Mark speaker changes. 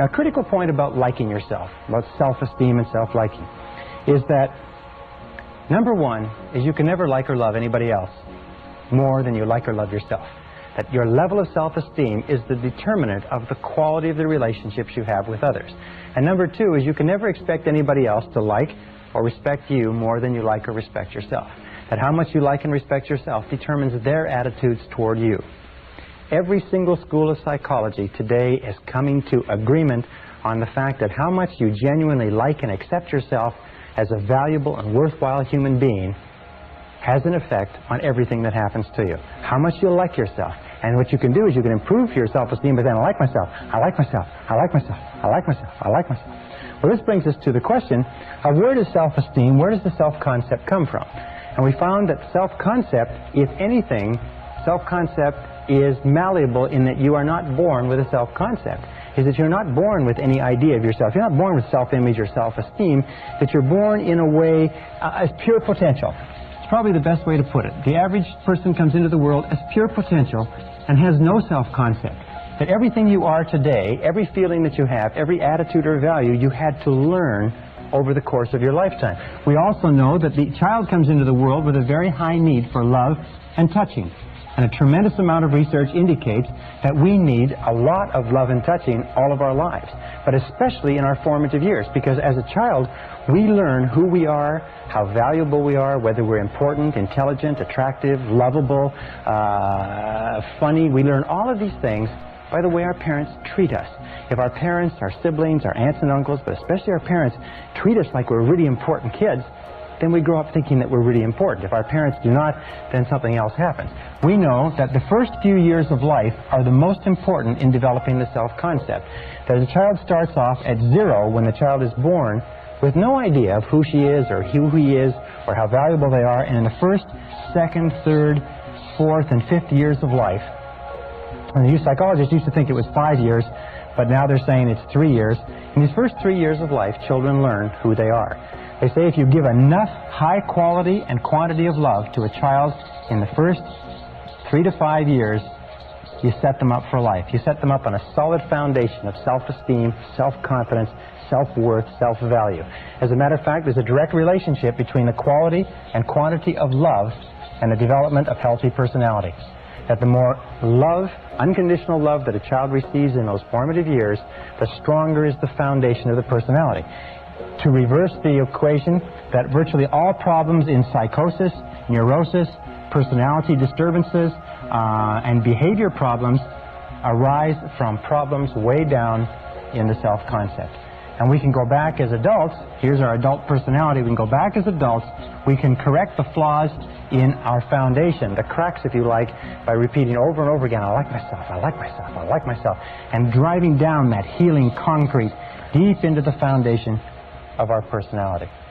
Speaker 1: Now, a critical point about liking yourself, about self-esteem and self-liking, is that number one is you can never like or love anybody else more than you like or love yourself. That your level of self-esteem is the determinant of the quality of the relationships you have with others. And number two is you can never expect anybody else to like or respect you more than you like or respect yourself. That how much you like and respect yourself determines their attitudes toward you. Every single school of psychology today is coming to agreement on the fact that how much you genuinely like and accept yourself as a valuable and worthwhile human being has an effect on everything that happens to you. How much you like yourself. And what you can do is you can improve your self-esteem by saying, I like myself, I like myself, I like myself, I like myself, I like myself. Well, this brings us to the question of where does self-esteem, where does the self-concept come from? And we found that self-concept, if anything, self-concept is malleable in that you are not born with a self-concept. Is that you're not born with any idea of yourself. You're not born with self-image or self-esteem, that you're born in a way as pure potential. It's probably the best way to put it. The average person comes into the world as pure potential and has no self-concept. That everything you are today, every feeling that you have, every attitude or value, you had to learn over the course of your lifetime. We also know that the child comes into the world with a very high need for love and touching. And a tremendous amount of research indicates that we need a lot of love and touching all of our lives, but especially in our formative years, because as a child, we learn who we are, how valuable we are, whether we're important, intelligent, attractive, lovable, funny. We learn all of these things by the way our parents treat us. If our parents, our siblings, our aunts and uncles, but especially our parents, treat us like we're really important kids, then we grow up thinking that we're really important. If our parents do not, then something else happens. We know that the first few years of life are the most important in developing the self-concept. That a child starts off at 0 when the child is born with no idea of who she is or who he is or how valuable they are, and in the first, second, third, fourth, and fifth years of life, and the psychologists used to think it was 5 years, but now they're saying it's 3 years. In these first 3 years of life, children learn who they are. They say if you give enough high quality and quantity of love to a child in the first 3 to 5 years, you set them up for life. You set them up on a solid foundation of self-esteem, self-confidence, self-worth, self-value. As a matter of fact, there's a direct relationship between the quality and quantity of love and the development of healthy personality. That the more love, unconditional love that a child receives in those formative years, the stronger is the foundation of the personality. To reverse the equation, that virtually all problems in psychosis, neurosis, personality disturbances, and behavior problems arise from problems way down in the self-concept. And we can go back as adults, here's our adult personality, we can go back as adults, we can correct the flaws in our foundation, the cracks if you like, by repeating over and over again, I like myself, I like myself, I like myself, and driving down that healing concrete deep into the foundation of our personality.